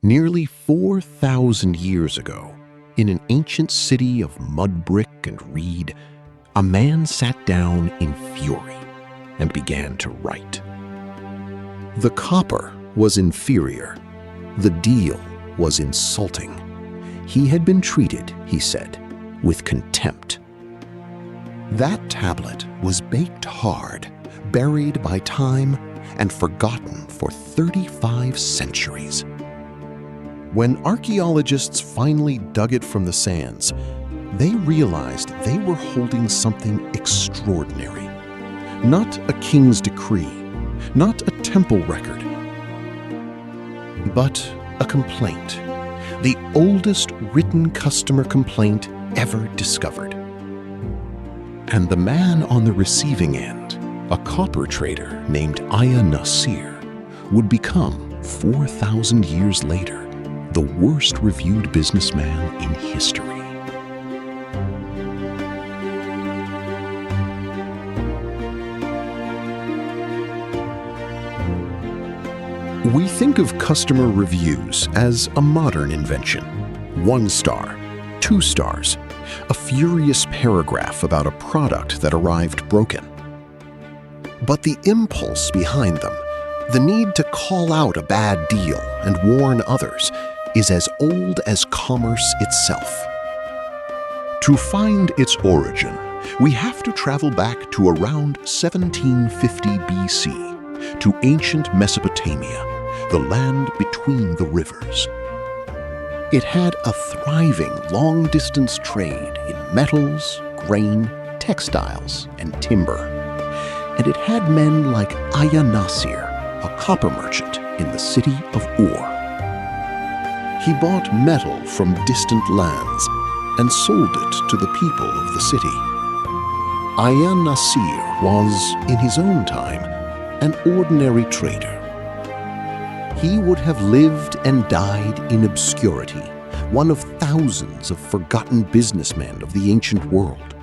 Nearly 4,000 years ago, in an ancient city of mud brick and reed, a man sat down in fury and began to write. The copper was inferior. The deal was insulting. He had been treated, he said, with contempt. That tablet was baked hard, buried by time, and forgotten for 35 centuries. When archaeologists finally dug it from the sands, they realized they were holding something extraordinary. Not a king's decree, not a temple record, but a complaint, the oldest written customer complaint ever discovered. And the man on the receiving end, a copper trader named Ea-Nasir, would become, 4,000 years later, the worst reviewed businessman in history. We think of customer reviews as a modern invention. 1 star, 2 stars, a furious paragraph about a product that arrived broken. But the impulse behind them, the need to call out a bad deal and warn others, is as old as commerce itself. To find its origin, we have to travel back to around 1750 BC, to ancient Mesopotamia, the land between the rivers. It had a thriving long-distance trade in metals, grain, textiles, and timber. And it had men like Ea-Nasir, a copper merchant in the city of Ur. He bought metal from distant lands and sold it to the people of the city. Ea-Nasir was, in his own time, an ordinary trader. He would have lived and died in obscurity, one of thousands of forgotten businessmen of the ancient world,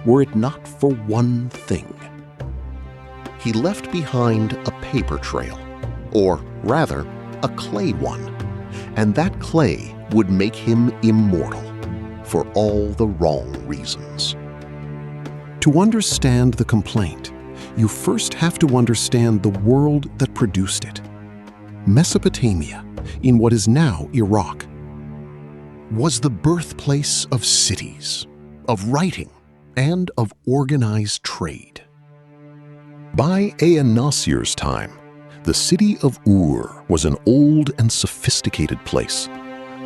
were it not for one thing. He left behind a paper trail, or rather, a clay one, and that clay would make him immortal for all the wrong reasons. To understand the complaint, you first have to understand the world that produced it. Mesopotamia, in what is now Iraq, was the birthplace of cities, of writing, and of organized trade. By Ea-Nasir's time, the city of Ur was an old and sophisticated place,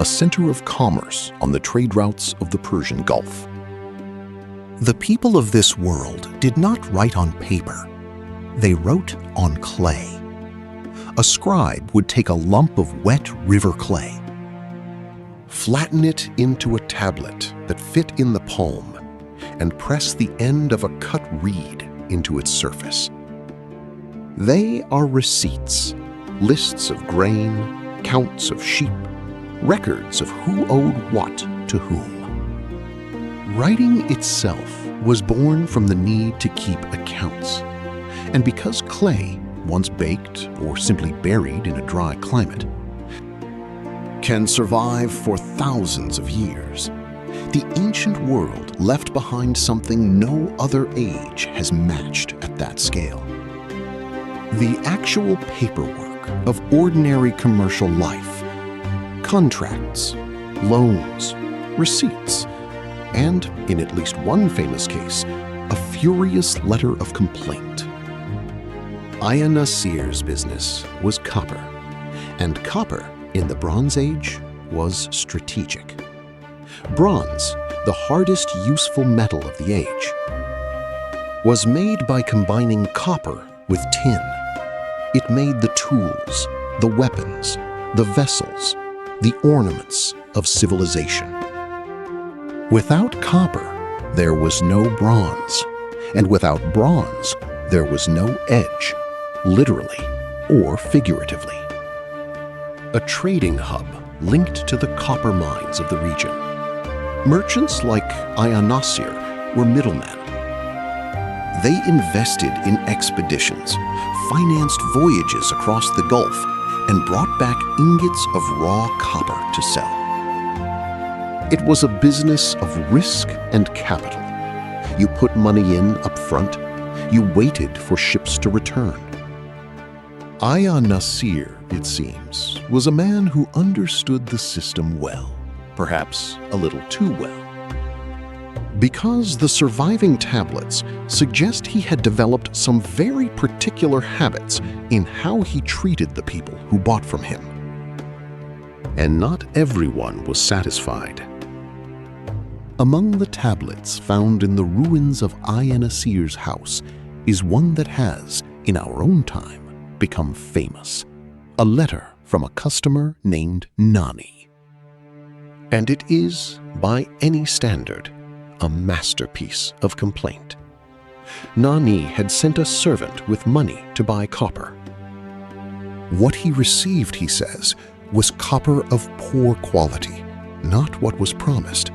a center of commerce on the trade routes of the Persian Gulf. The people of this world did not write on paper. They wrote on clay. A scribe would take a lump of wet river clay, flatten it into a tablet that fit in the palm, and press the end of a cut reed into its surface. They are receipts, lists of grain, counts of sheep, records of who owed what to whom. Writing itself was born from the need to keep accounts, and because clay, once baked or simply buried in a dry climate, can survive for thousands of years, the ancient world left behind something no other age has matched at that scale. The actual paperwork of ordinary commercial life, contracts, loans, receipts, and, in at least one famous case, a furious letter of complaint. Ea-Nasir's business was copper, and copper in the Bronze Age was strategic. Bronze, the hardest useful metal of the age, was made by combining copper with tin. It made the tools, the weapons, the vessels, the ornaments of civilization. Without copper, there was no bronze, and without bronze, there was no edge, literally or figuratively. A trading hub linked to the copper mines of the region. Merchants like Ea-Nasir were middlemen. They invested in expeditions, financed voyages across the Gulf, and brought back ingots of raw copper to sell. It was a business of risk and capital. You put money in up front. You waited for ships to return. Ea-Nasir, it seems, was a man who understood the system well, perhaps a little too well. Because the surviving tablets suggest he had developed some very particular habits in how he treated the people who bought from him. And not everyone was satisfied. Among the tablets found in the ruins of Ea-Nasir's house is one that has, in our own time, become famous, a letter from a customer named Nani. And it is, by any standard, a masterpiece of complaint. Nani had sent a servant with money to buy copper. What he received, he says, was copper of poor quality, not what was promised.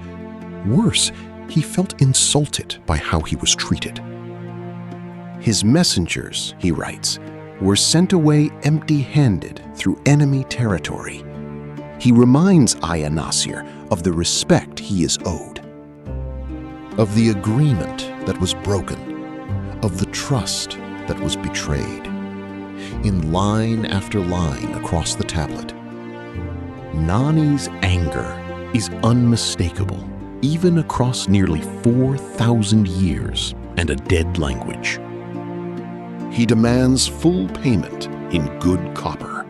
Worse, he felt insulted by how he was treated. His messengers, he writes, were sent away empty-handed through enemy territory. He reminds Ea-Nasir of the respect he is owed, of the agreement that was broken, of the trust that was betrayed. In line after line across the tablet, Nani's anger is unmistakable, even across nearly 4,000 years and a dead language. He demands full payment in good copper.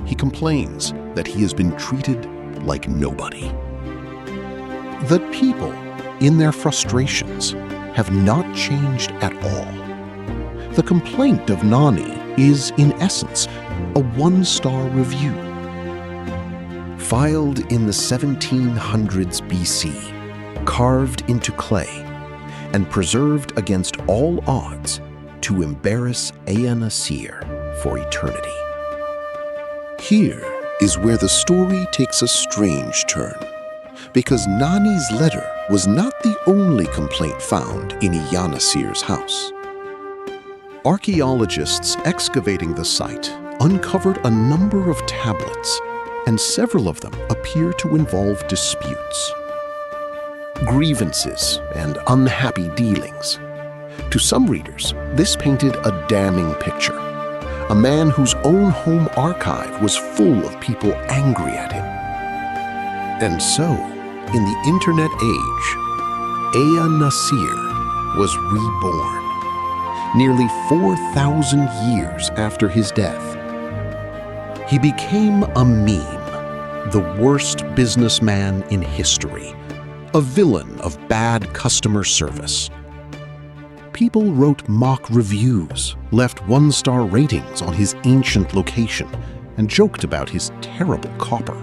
He complains that he has been treated like nobody. The people, in their frustrations, have not changed at all. The complaint of Nani is, in essence, a one-star review. Filed in the 1700s BC, carved into clay, and preserved against all odds to embarrass Ea-Nasir for eternity. Here is where the story takes a strange turn, because Nani's letter was not the only complaint found in Ea-Nasir's house. Archaeologists excavating the site uncovered a number of tablets, and several of them appear to involve disputes, grievances, and unhappy dealings. To some readers, this painted a damning picture. A man whose own home archive was full of people angry at him. And so, in the internet age, Ea-Nasir was reborn, nearly 4,000 years after his death. He became a meme, the worst businessman in history, a villain of bad customer service. People wrote mock reviews, left one-star ratings on his ancient location, and joked about his terrible copper.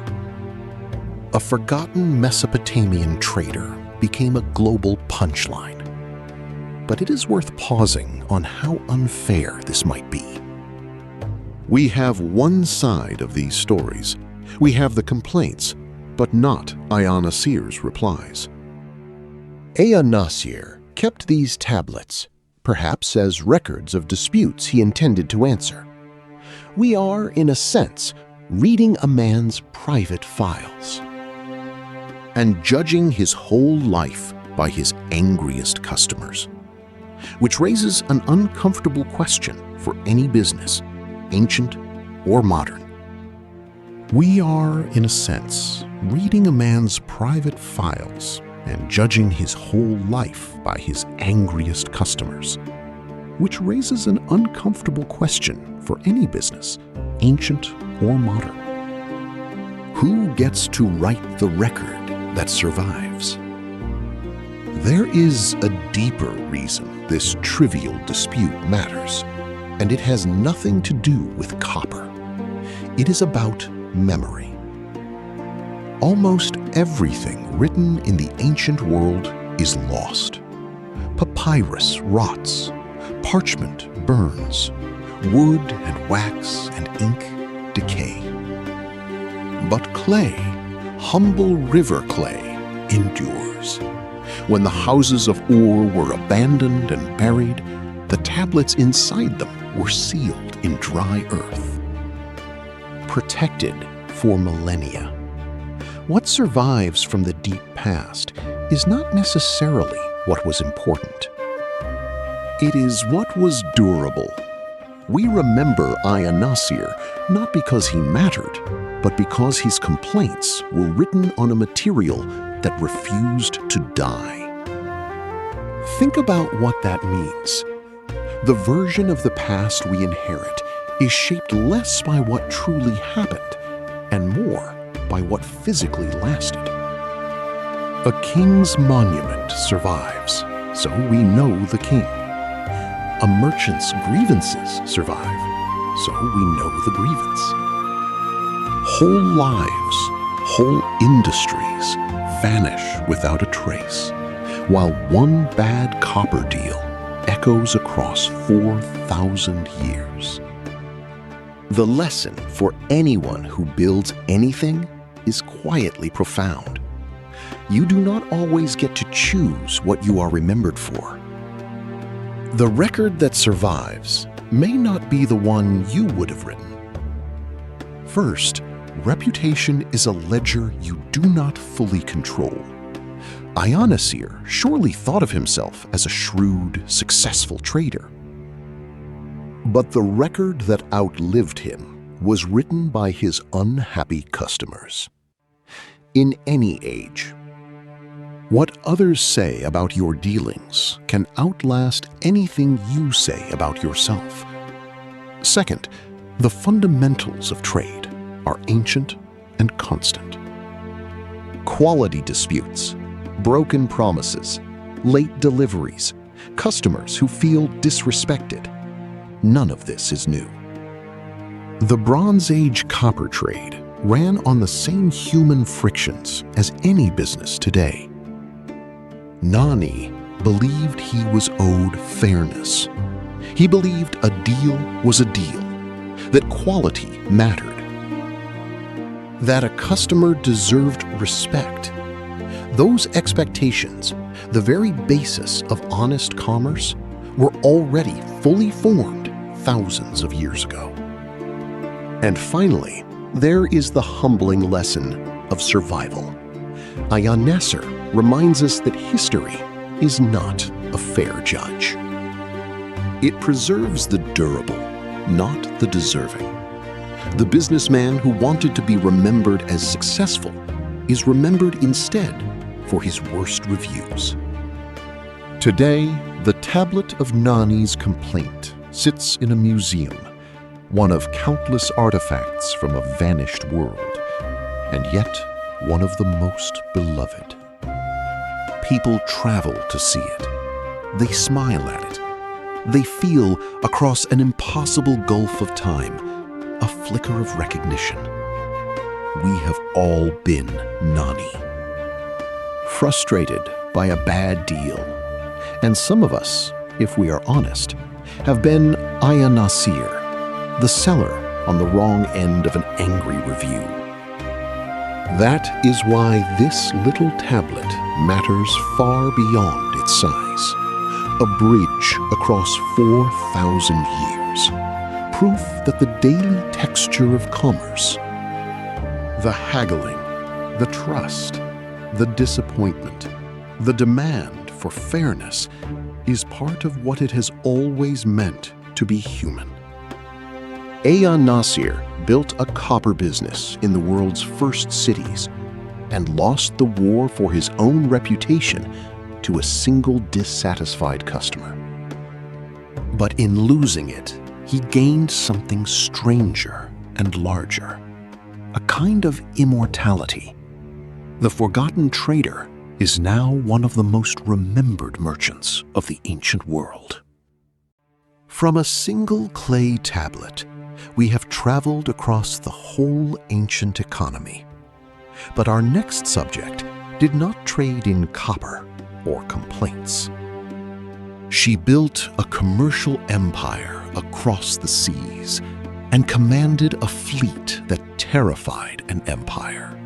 A forgotten Mesopotamian trader became a global punchline. But it is worth pausing on how unfair this might be. We have one side of these stories. We have the complaints, but not Ea-Nasir's replies. Ea-Nasir kept these tablets, perhaps as records of disputes he intended to answer. We are, in a sense, reading a man's private files and judging his whole life by his angriest customers, which raises an uncomfortable question for any business, ancient or modern. We are, in a sense, reading a man's private files and judging his whole life by his angriest customers, which raises an uncomfortable question for any business, ancient or modern. Who gets to write the record that survives? There is a deeper reason this trivial dispute matters, and it has nothing to do with copper. It is about memory. Almost everything written in the ancient world is lost. Papyrus rots, parchment burns, wood and wax and ink decay. But clay, humble river clay, endures. When the houses of Ur were abandoned and buried, the tablets inside them were sealed in dry earth. protected for millennia. What survives from the deep past is not necessarily what was important. It is what was durable. We remember Ea-Nasir not because he mattered, but because his complaints were written on a material that refused to die. Think about what that means. The version of the past we inherit is shaped less by what truly happened and more by what physically lasted. A king's monument survives, so we know the king. A merchant's grievances survive, so we know the grievance. Whole lives, whole industries vanish without a trace, while one bad copper deal echoes across 4,000 years. The lesson for anyone who builds anything is quietly profound. You do not always get to choose what you are remembered for. The record that survives may not be the one you would have written. First, reputation is a ledger you do not fully control. Ea-Nasir surely thought of himself as a shrewd, successful trader. But the record that outlived him was written by his unhappy customers. In any age, what others say about your dealings can outlast anything you say about yourself. Second, the fundamentals of trade are ancient and constant. Quality disputes, broken promises, late deliveries, customers who feel disrespected. None of this is new. The Bronze Age copper trade ran on the same human frictions as any business today. Nani believed he was owed fairness. He believed a deal was a deal, that quality mattered, that a customer deserved respect. Those expectations, the very basis of honest commerce, were already fully formed thousands of years ago. And finally, there is the humbling lesson of survival. Ea-Nasir reminds us that history is not a fair judge. It preserves the durable, not the deserving. The businessman who wanted to be remembered as successful is remembered instead for his worst reviews. Today, the tablet of Nani's complaint sits in a museum, one of countless artifacts from a vanished world, and yet one of the most beloved. People travel to see it. They smile at it. They feel across an impossible gulf of time a flicker of recognition. We have all been Nani. Frustrated by a bad deal. And some of us, if we are honest, have been Ea-Nasir, the seller on the wrong end of an angry review. That is why this little tablet matters far beyond its size. A bridge across 4,000 years. Proof that the daily texture of commerce, the haggling, the trust, the disappointment, the demand for fairness is part of what it has always meant to be human. Ea-Nasir built a copper business in the world's first cities and lost the war for his own reputation to a single dissatisfied customer. But in losing it, he gained something stranger and larger, a kind of immortality. The forgotten trader is now one of the most remembered merchants of the ancient world. From a single clay tablet, we have traveled across the whole ancient economy. But our next subject did not trade in copper or complaints. She built a commercial empire across the seas and commanded a fleet that terrified an empire.